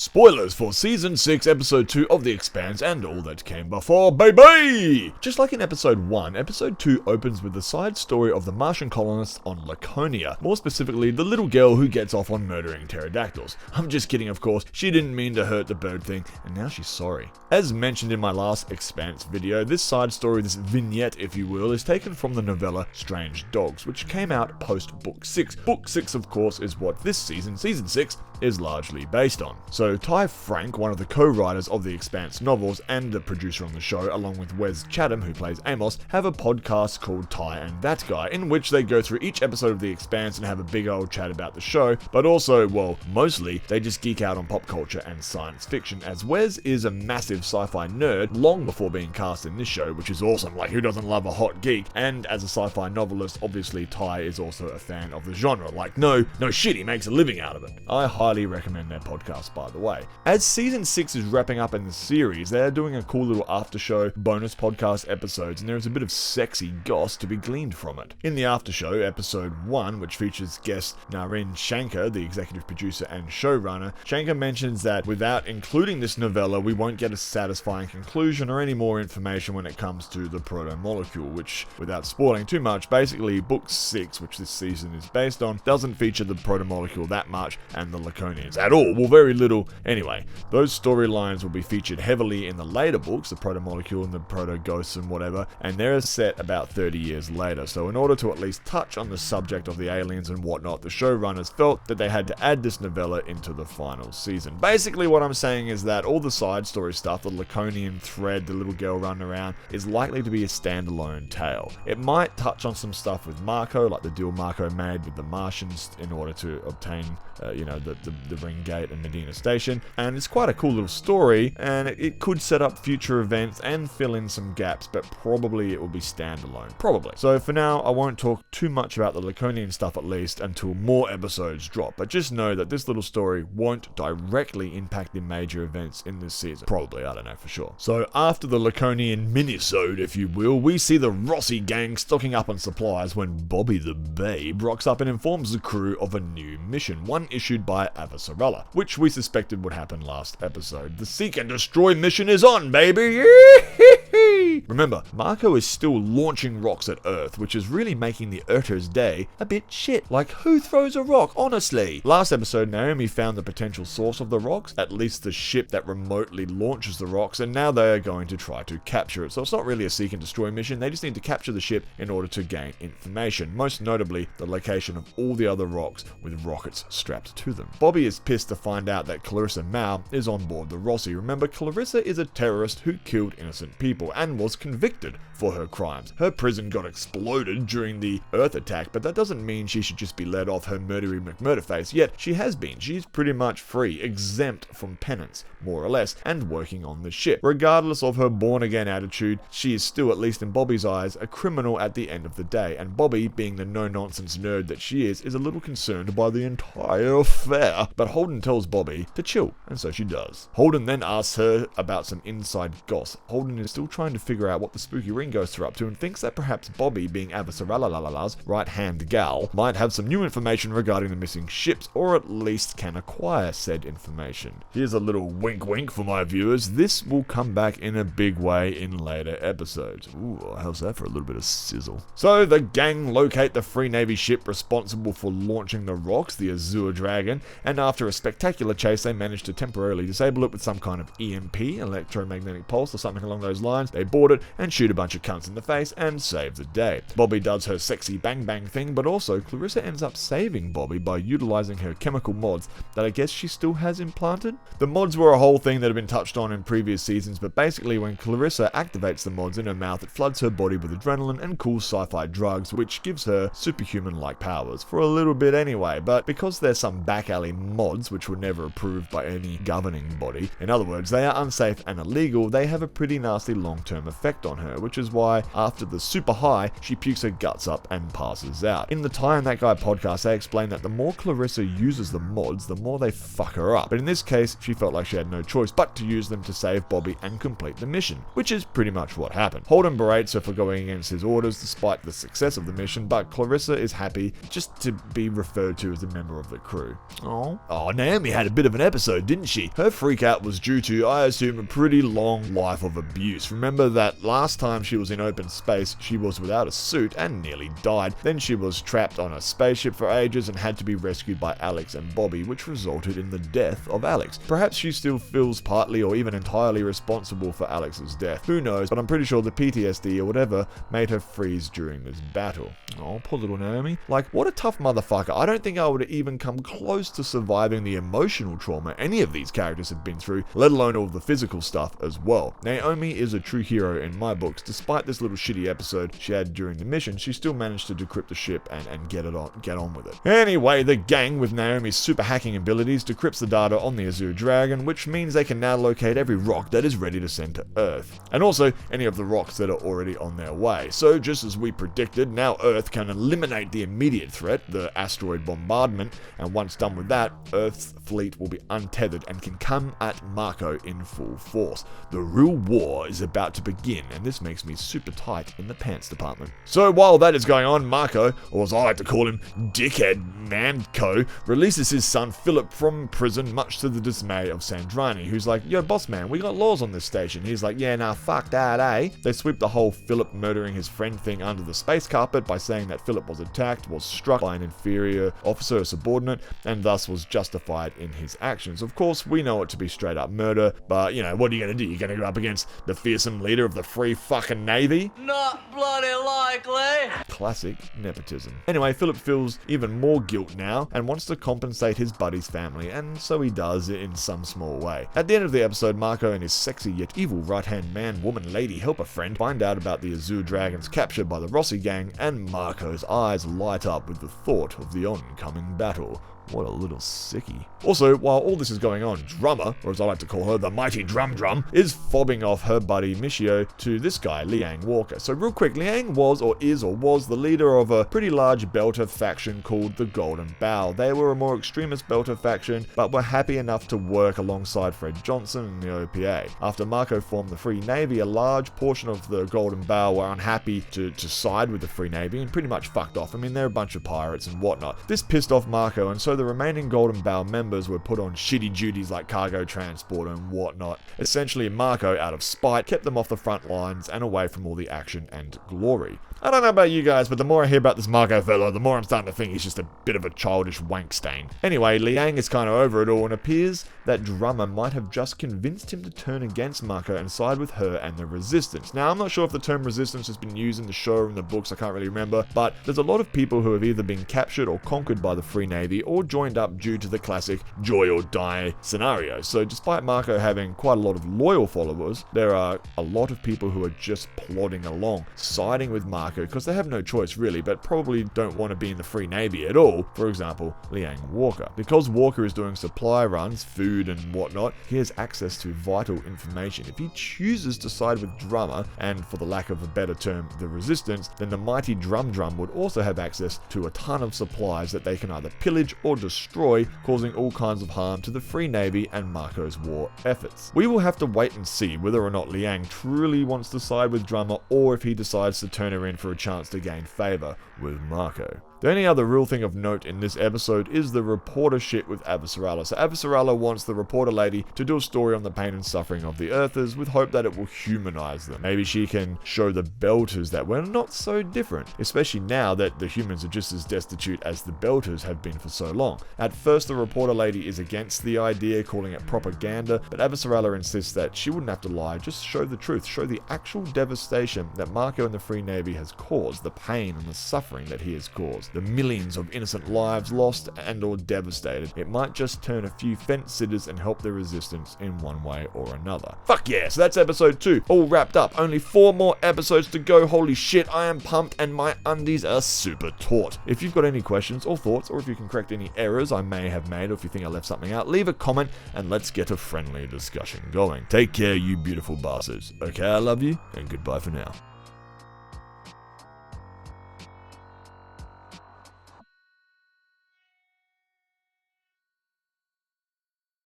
Spoilers for Season 6, Episode 2 of The Expanse and all that came before, baby! Just like in Episode 1, Episode 2 opens with the side story of the Martian colonists on Laconia. More specifically, the little girl who gets off on murdering pterodactyls. I'm just kidding, of course. She didn't mean to hurt the bird thing, and now she's sorry. As mentioned in my last Expanse video, this side story, this vignette if you will, is taken from the novella Strange Dogs, which came out post Book 6. Book 6, of course, is what this season, Season 6, is largely based on. So Ty Frank, one of the co-writers of the Expanse novels and the producer on the show, along with Wes Chatham, who plays Amos, have a podcast called Ty and That Guy, in which they go through each episode of the Expanse and have a big old chat about the show, but also, well, mostly, they just geek out on pop culture and science fiction, as Wes is a massive sci-fi nerd long before being cast in this show, which is awesome. Like, who doesn't love a hot geek? And as a sci-fi novelist, obviously Ty is also a fan of the genre. Like, no shit, he makes a living out of it. I highly recommend their podcast, by the way. As Season 6 is wrapping up in the series, they are doing a cool little after show bonus podcast episodes, and there is a bit of sexy goss to be gleaned from it. In the after show, Episode 1, which features guest Naren Shankar, the executive producer and showrunner, Shankar mentions that without including this novella, we won't get a satisfying conclusion or any more information when it comes to the proto-molecule, which, without spoiling too much, basically Book 6, which this season is based on, doesn't feature the proto-molecule that much, and the Laconians at all. Well, very little. Anyway, those storylines will be featured heavily in the later books, the proto-molecule and the proto-ghosts and whatever, and they're set about 30 years later. So in order to at least touch on the subject of the aliens and whatnot, the showrunners felt that they had to add this novella into the final season. Basically what I'm saying is that all the side story stuff, the Laconian thread, the little girl running around, is likely to be a standalone tale. It might touch on some stuff with Marco, like the deal Marco made with the Martians in order to obtain the Ring Gate and Medina Station, and it's quite a cool little story, and it could set up future events and fill in some gaps, but probably it will be standalone. Probably. So for now, I won't talk too much about the Laconian stuff at least until more episodes drop, but just know that this little story won't directly impact the major events in this season. Probably, I don't know for sure. So after the Laconian minisode, if you will, we see the Rossi gang stocking up on supplies when Bobby the Babe rocks up and informs the crew of a new mission, one issued by Avasarala, which we suspected would happen last episode. The Seek and Destroy mission is on, baby! Remember, Marco is still launching rocks at Earth, which is really making the Earthers' day a bit shit. Like, who throws a rock, honestly? Last episode, Naomi found the potential source of the rocks, at least the ship that remotely launches the rocks, and now they are going to try to capture it. So it's not really a Seek and Destroy mission, they just need to capture the ship in order to gain information, most notably the location of all the other rocks with rockets strapped to them. Bobby is pissed to find out that Clarissa Mao is on board the Rossi. Remember, Clarissa is a terrorist who killed innocent people and was convicted for her crimes. Her prison got exploded during the Earth attack, but that doesn't mean she should just be let off her murdery McMurderface, yet she has been. She's pretty much free, exempt from penance, more or less, and working on the ship. Regardless of her born-again attitude, she is still, at least in Bobby's eyes, a criminal at the end of the day, and Bobby, being the no-nonsense nerd that she is a little concerned by the entire affair. But Holden tells Bobby to chill, and so she does. Holden then asks her about some inside goss. Holden is still trying to figure out what the spooky ring ghosts are up to and thinks that perhaps Bobby, being Avasarala's right-hand gal, might have some new information regarding the missing ships, or at least can acquire said information. Here's a little wink-wink for my viewers. This will come back in a big way in later episodes. Ooh, how's that for a little bit of sizzle? So the gang locate the Free Navy ship responsible for launching the rocks, the Azure Dragon, and after a spectacular chase, they manage to temporarily disable it with some kind of EMP, electromagnetic pulse or something along those lines. They board it and shoot a bunch of cunts in the face and save the day. Bobby does her sexy bang bang thing, but also Clarissa ends up saving Bobby by utilizing her chemical mods that I guess she still has implanted. The mods were a whole thing that had been touched on in previous seasons, but basically when Clarissa activates the mods in her mouth, it floods her body with adrenaline and cool sci-fi drugs, which gives her superhuman-like powers, for a little bit anyway. But because there's some back alley mods which were never approved by any governing body, in other words, they are unsafe and illegal, they have a pretty nasty long-term effect effect on her, which is why after the super high, she pukes her guts up and passes out. In the Tie and That Guy podcast, they explain that the more Clarissa uses the mods, the more they fuck her up. But in this case, she felt like she had no choice but to use them to save Bobby and complete the mission, which is pretty much what happened. Holden berates her for going against his orders despite the success of the mission, but Clarissa is happy just to be referred to as a member of the crew. Oh, Naomi had a bit of an episode, didn't she? Her freak out was due to, I assume, a pretty long life of abuse. Remember that last time she was in open space, she was without a suit and nearly died. Then she was trapped on a spaceship for ages and had to be rescued by Alex and Bobby, which resulted in the death of Alex. Perhaps she still feels partly or even entirely responsible for Alex's death. Who knows, but I'm pretty sure the PTSD or whatever made her freeze during this battle. Oh, poor little Naomi. Like, what a tough motherfucker. I don't think I would even come close to surviving the emotional trauma any of these characters have been through, let alone all the physical stuff as well. Naomi is a true hero in my books. Despite this little shitty episode she had during the mission, she still managed to decrypt the ship and get on with it. Anyway, the gang, with Naomi's super hacking abilities, decrypts the data on the Azure Dragon, which means they can now locate every rock that is ready to send to Earth. And also, any of the rocks that are already on their way. So, just as we predicted, now Earth can eliminate the immediate threat, the asteroid bombardment, and once done with that, Earth's fleet will be untethered and can come at Mako in full force. The real war is about to begin, and this makes me super tight in the pants department. So while that is going on, Mako, or as I like to call him, Dickhead Manco, releases his son Philip from prison, much to the dismay of Sandrani, who's like, yo boss man, we got laws on this station. He's like, yeah, nah, fuck that, eh? They sweep the whole Philip murdering his friend thing under the space carpet by saying that Philip was attacked, was struck by an inferior officer or subordinate, and thus was justified in his actions. Of course, we know it to be straight up murder, but you know, what are you gonna do? You're gonna go up against the fearsome leader of the Free fucking Navy? Not bloody likely. Classic nepotism. Anyway, Philip feels even more guilt now and wants to compensate his buddy's family, and so he does in some small way. At the end of the episode, Mako and his sexy yet evil right-hand man, woman, lady, helper friend find out about the Azure Dragon's capture by the Rossi gang, and Marco's eyes light up with the thought of the oncoming battle. What a little sickie. Also, while all this is going on, Drummer, or as I like to call her, the mighty Drum, is fobbing off her buddy Michio to this guy, Liang Walker. So real quick, Liang was the leader of a pretty large Belter faction called the Golden Bow. They were a more extremist Belter faction, but were happy enough to work alongside Fred Johnson and the OPA. After Mako formed the Free Navy, a large portion of the Golden Bow were unhappy to side with the Free Navy and pretty much fucked off. I mean, they're a bunch of pirates and whatnot. This pissed off Mako, and so the remaining Golden Bow members were put on shitty duties like cargo transport and whatnot. Essentially, Mako, out of spite, kept them off the front lines and away from all the action and glory. I don't know about you guys, but the more I hear about this Mako fellow, the more I'm starting to think he's just a bit of a childish wank stain. Anyway, Liang is kind of over it all, and appears that Drummer might have just convinced him to turn against Mako and side with her and the Resistance. Now, I'm not sure if the term Resistance has been used in the show or in the books, I can't really remember, but there's a lot of people who have either been captured or conquered by the Free Navy or joined up due to the classic joy or die scenario. So despite Mako having quite a lot of loyal followers, there are a lot of people who are just plodding along, siding with Mako because they have no choice really, but probably don't want to be in the Free Navy at all. For example, Liang Walker. Because Walker is doing supply runs, food and whatnot, he has access to vital information. If he chooses to side with Drummer, and for the lack of a better term, the Resistance, then the mighty Drum would also have access to a ton of supplies that they can either pillage or destroy, causing all kinds of harm to the Free Navy and Mako's war efforts. We will have to wait and see whether or not Liang truly wants to side with Drummer, or if he decides to turn her in for a chance to gain favor with Mako. The only other real thing of note in this episode is the reporter shit with Avasarala. So Avasarala wants the reporter lady to do a story on the pain and suffering of the Earthers with hope that it will humanize them. Maybe she can show the Belters that we're not so different, especially now that the humans are just as destitute as the Belters have been for so long. At first, the reporter lady is against the idea, calling it propaganda, but Avasarala insists that she wouldn't have to lie, just show the truth, show the actual devastation that Mako and the Free Navy has caused, the pain and the suffering suffering that he has caused, the millions of innocent lives lost and or devastated. It might just turn a few fence sitters and help the resistance in one way or another. Fuck yeah, so that's episode 2, all wrapped up. Only 4 more episodes to go. Holy shit, I am pumped and my undies are super taut. If you've got any questions or thoughts, or if you can correct any errors I may have made, or if you think I left something out, leave a comment and let's get a friendly discussion going. Take care, you beautiful bastards. Okay, I love you, and goodbye for now.